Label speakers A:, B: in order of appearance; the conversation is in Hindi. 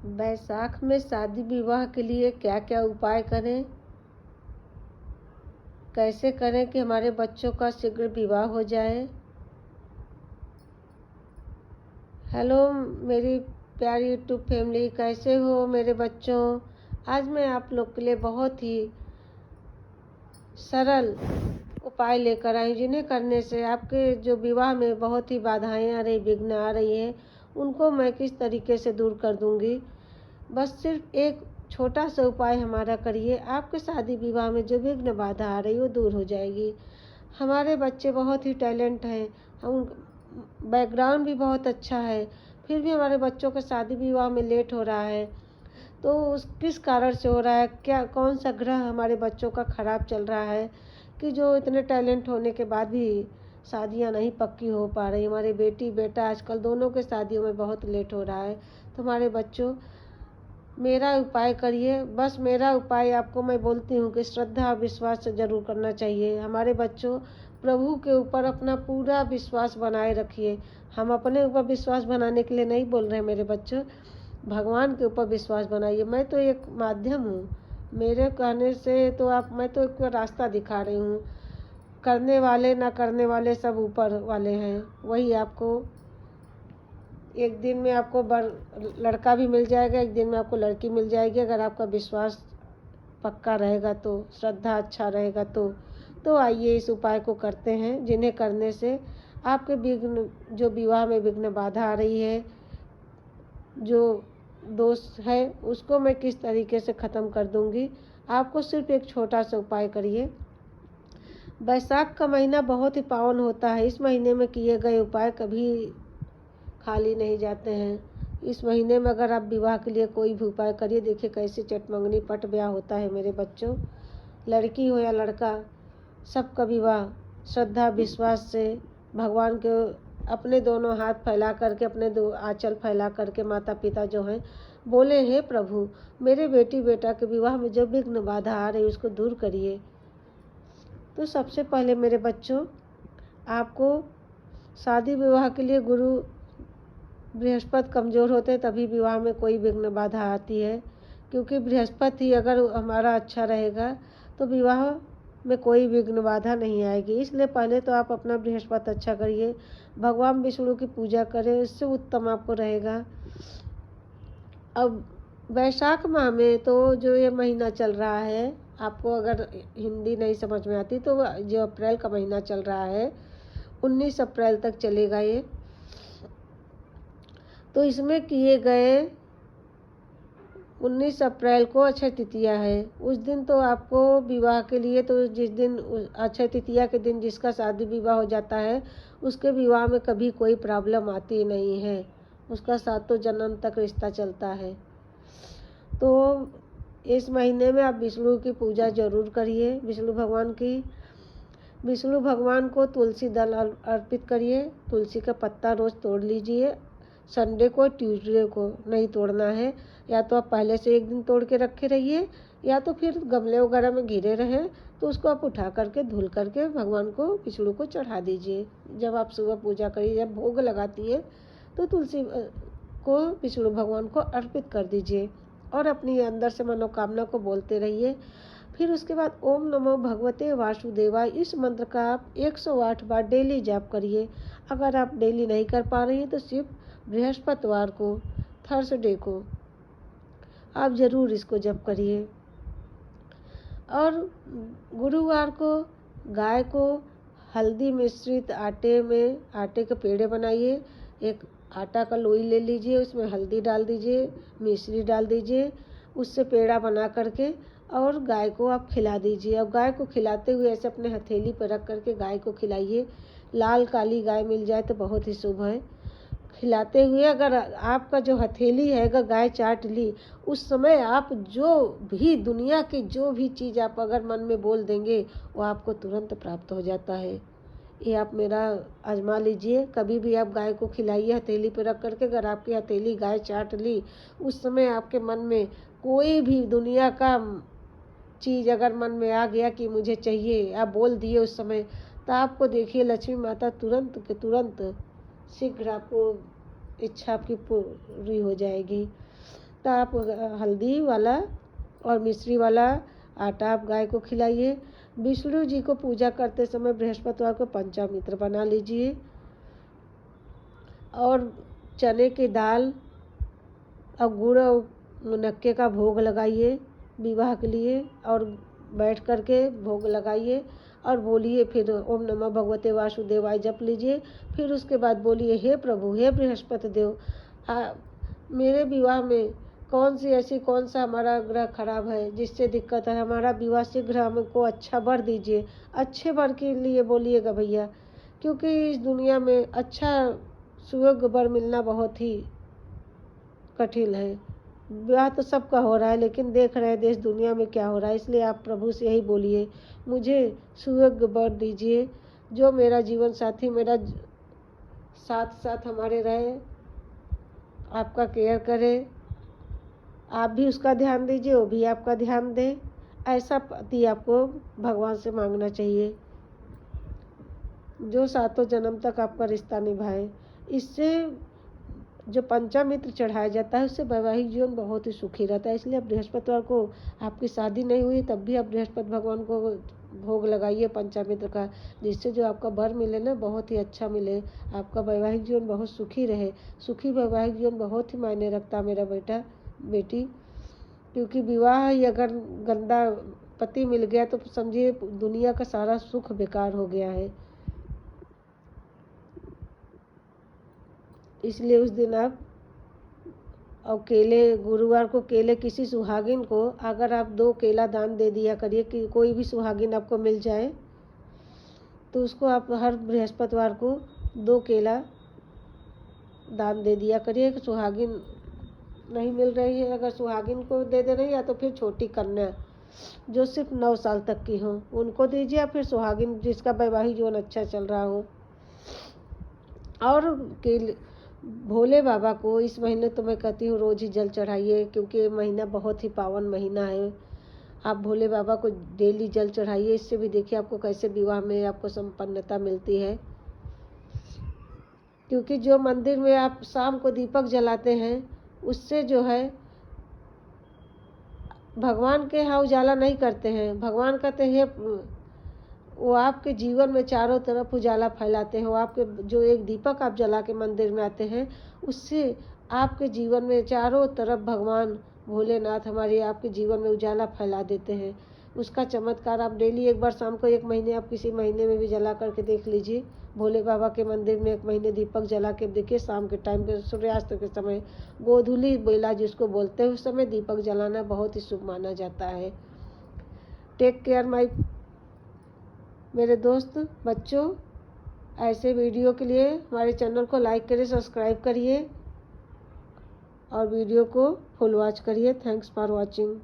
A: बैसाख में शादी विवाह के लिए क्या क्या उपाय करें, कैसे करें कि हमारे बच्चों का शीघ्र विवाह हो जाए। हेलो मेरी प्यारी यूट्यूब फैमिली, कैसे हो मेरे बच्चों। आज मैं आप लोग के लिए बहुत ही सरल उपाय लेकर आई जिन्हें करने से आपके जो विवाह में बहुत ही बाधाएं आ रही, विघ्न आ रही हैं, उनको मैं किस तरीके से दूर कर दूंगी। बस सिर्फ एक छोटा सा उपाय हमारा करिए, आपके शादी विवाह में जो विघ्न बाधा आ रही वो दूर हो जाएगी। हमारे बच्चे बहुत ही टैलेंट हैं, हम बैकग्राउंड भी बहुत अच्छा है, फिर भी हमारे बच्चों का शादी विवाह में लेट हो रहा है। तो उस किस कारण से हो रहा है, क्या कौन सा ग्रह हमारे बच्चों का खराब चल रहा है कि जो इतने टैलेंट होने के बाद भी शादियां नहीं पक्की हो पा रही। हमारे बेटी बेटा आजकल दोनों के शादियों में बहुत लेट हो रहा है। तो हमारे बच्चों मेरा उपाय करिए। बस मेरा उपाय आपको मैं बोलती हूँ कि श्रद्धा और विश्वास से ज़रूर करना चाहिए। हमारे बच्चों प्रभु के ऊपर अपना पूरा विश्वास बनाए रखिए। हम अपने ऊपर विश्वास बनाने के लिए नहीं बोल रहे हैं मेरे बच्चों, भगवान के ऊपर विश्वास बनाइए। मैं तो एक माध्यम हूँ, मेरे कहने से तो मैं तो एक रास्ता दिखा रही हूँ। करने वाले ना करने वाले सब ऊपर वाले हैं। वही आपको एक दिन में आपको लड़का भी मिल जाएगा, एक दिन में आपको लड़की मिल जाएगी, अगर आपका विश्वास पक्का रहेगा तो, श्रद्धा अच्छा रहेगा तो आइए इस उपाय को करते हैं, जिन्हें करने से आपके विघ्न, जो विवाह में विघ्न बाधा आ रही है, जो दोष है, उसको मैं किस तरीके से ख़त्म कर दूंगी। आपको सिर्फ एक छोटा सा उपाय करिए। बैसाख का महीना बहुत ही पावन होता है। इस महीने में किए गए उपाय कभी खाली नहीं जाते हैं। इस महीने में अगर आप विवाह के लिए कोई भी उपाय करिए, देखिए कैसे चटमंगनी पट ब्याह होता है मेरे बच्चों। लड़की हो या लड़का, सबका विवाह श्रद्धा विश्वास से, भगवान के अपने दोनों हाथ फैला करके, अपने दो आंचल फैला करके माता पिता जो हैं बोले, हे प्रभु मेरे बेटी बेटा के विवाह में जो विघ्न बाधा आ रही उसको दूर करिए। तो सबसे पहले मेरे बच्चों, आपको शादी विवाह के लिए गुरु बृहस्पति कमज़ोर होते हैं तभी विवाह में कोई विघ्न बाधा आती है, क्योंकि बृहस्पति ही अगर हमारा अच्छा रहेगा तो विवाह में कोई विघ्न बाधा नहीं आएगी। इसलिए पहले तो आप अपना बृहस्पति अच्छा करिए, भगवान विष्णु की पूजा करें, इससे उत्तम आपको रहेगा। अब वैशाख माह में तो जो ये महीना चल रहा है, आपको अगर हिंदी नहीं समझ में आती तो जो अप्रैल का महीना चल रहा है 19 अप्रैल तक चलेगा ये। तो इसमें किए गए 19 अप्रैल को अक्षय तृतीया है। उस दिन तो आपको विवाह के लिए, तो जिस दिन अक्षय तृतीया के दिन जिसका शादी विवाह हो जाता है उसके विवाह में कभी कोई प्रॉब्लम आती नहीं है, उसका सातों जन्म तक रिश्ता चलता है। तो इस महीने में आप विष्णु की पूजा जरूर करिए, विष्णु भगवान की। विष्णु भगवान को तुलसी दल अर्पित करिए, तुलसी का पत्ता रोज़ तोड़ लीजिए। संडे को, ट्यूसडे को नहीं तोड़ना है, या तो आप पहले से एक दिन तोड़ के रखे रहिए, या तो फिर गमले वगैरह में घिरे रहें तो उसको आप उठा करके धुल करके भगवान को, विष्णु को चढ़ा दीजिए। जब आप सुबह पूजा करिए, जब भोग लगाती है तो तुलसी को विष्णु भगवान को अर्पित कर दीजिए और अपनी अंदर से मनोकामना को बोलते रहिए। फिर उसके बाद ओम नमो भगवते वासुदेवाय, इस मंत्र का आप 108 बार डेली जाप करिए। अगर आप डेली नहीं कर पा रही हैं तो सिर्फ बृहस्पतिवार को, थर्सडे को आप ज़रूर इसको जप करिए। और गुरुवार को गाय को हल्दी मिश्रित आटे के पेड़े बनाइए। एक आटा का लोई ले लीजिए, उसमें हल्दी डाल दीजिए, मिश्री डाल दीजिए, उससे पेड़ा बना करके और गाय को आप खिला दीजिए। अब गाय को खिलाते हुए ऐसे अपने हथेली पर रख करके गाय को खिलाइए। लाल काली गाय मिल जाए तो बहुत ही शुभ है। खिलाते हुए अगर आपका जो हथेली है अगर गाय चाट ली, उस समय आप जो भी दुनिया की जो भी चीज़ आप अगर मन में बोल देंगे वो आपको तुरंत प्राप्त हो जाता है। ये आप मेरा आजमा लीजिए। कभी भी आप गाय को खिलाइए हथेली पर रख करके, अगर आपकी हथेली गाय चाट ली, उस समय आपके मन में कोई भी दुनिया का चीज़ अगर मन में आ गया कि मुझे चाहिए, आप बोल दिए उस समय, तो आपको देखिए लक्ष्मी माता तुरंत के तुरंत शीघ्र आपको इच्छा आपकी पूरी हो जाएगी। आवश्यकता आप हल्दी वाला और मिश्री वाला आटा आप गाय को खिलाइए। विष्णु जी को पूजा करते समय बृहस्पतिवार को पंचामृत बना लीजिए और चने की दाल और गुड़ और मुनक्के का भोग लगाइए विवाह के लिए और बैठ कर के भोग लगाइए और बोलिए फिर ओम नमः भगवते वासुदेवाय जप लीजिए। फिर उसके बाद बोलिए हे प्रभु हे बृहस्पति देव, मेरे विवाह में कौन सा हमारा ग्रह खराब है जिससे दिक्कत है, हमारा विवाह शीघ्र हमको अच्छा वर दीजिए। अच्छे वर के लिए बोलिएगा भैया, क्योंकि इस दुनिया में अच्छा सुयोग्य वर मिलना बहुत ही कठिन है। विवाह तो सबका हो रहा है, लेकिन देख रहे हैं देश दुनिया में क्या हो रहा है, इसलिए आप प्रभु से यही बोलिए मुझे सुयोग्य वर दीजिए, जो मेरा जीवन साथी मेरा साथ साथ हमारे रहे, आपका केयर करे, आप भी उसका ध्यान दीजिए, वो भी आपका ध्यान दे। ऐसा पति आपको भगवान से मांगना चाहिए जो सातों जन्म तक आपका रिश्ता निभाए। इससे जो पंचामृत चढ़ाया जाता है उससे वैवाहिक जीवन बहुत ही सुखी रहता है। इसलिए आप बृहस्पतिवार को, आपकी शादी नहीं हुई तब भी आप बृहस्पति भगवान को भोग लगाइए पंचामृत का, जिससे जो आपका वर मिले ना बहुत ही अच्छा मिले, आपका वैवाहिक जीवन बहुत सुखी रहे। सुखी वैवाहिक जीवन बहुत ही मायने रखता है मेरा बेटा बेटी, क्योंकि विवाह ही अगर गंदा पति मिल गया तो समझिए दुनिया का सारा सुख बेकार हो गया है। इसलिए उस दिन आप और केले, गुरुवार को केले किसी सुहागिन को अगर आप 2 केला दान दे दिया करिए, कि कोई भी सुहागिन आपको मिल जाए तो उसको आप हर बृहस्पतिवार को 2 केला दान दे दिया करिए। एक सुहागिन नहीं मिल रही है, अगर सुहागिन को दे रही है या तो फिर छोटी कन्या जो सिर्फ 9 साल तक की हो उनको दीजिए, या फिर सुहागिन जिसका वैवाहिक जीवन अच्छा चल रहा हो। और भोले बाबा को इस महीने तो मैं कहती हूँ रोज़ ही जल चढ़ाइए, क्योंकि ये महीना बहुत ही पावन महीना है। आप भोले बाबा को डेली जल चढ़ाइए, इससे भी देखिए आपको कैसे विवाह में आपको संपन्नता मिलती है। क्योंकि जो मंदिर में आप शाम को दीपक जलाते हैं उससे जो है भगवान के यहाँ उजाला नहीं करते हैं, भगवान कहते हैं वो आपके जीवन में चारों तरफ उजाला फैलाते हैं। वो आपके जो एक दीपक आप जला के मंदिर में आते हैं उससे आपके जीवन में चारों तरफ भगवान भोलेनाथ हमारे आपके जीवन में उजाला फैला देते हैं। उसका चमत्कार आप डेली एक बार शाम को, 1 महीने आप किसी महीने में भी जला करके देख लीजिए। भोले बाबा के मंदिर में 1 महीने दीपक जला के देखिए, शाम के टाइम पे सूर्यास्त के समय, गोधूली बेला जिसको बोलते हैं, उस समय दीपक जलाना बहुत ही शुभ माना जाता है। टेक केयर माई मेरे दोस्त बच्चों, ऐसे वीडियो के लिए हमारे चैनल को लाइक करिए, सब्सक्राइब करिए और वीडियो को फुल वॉच करिए। Thanks for watching.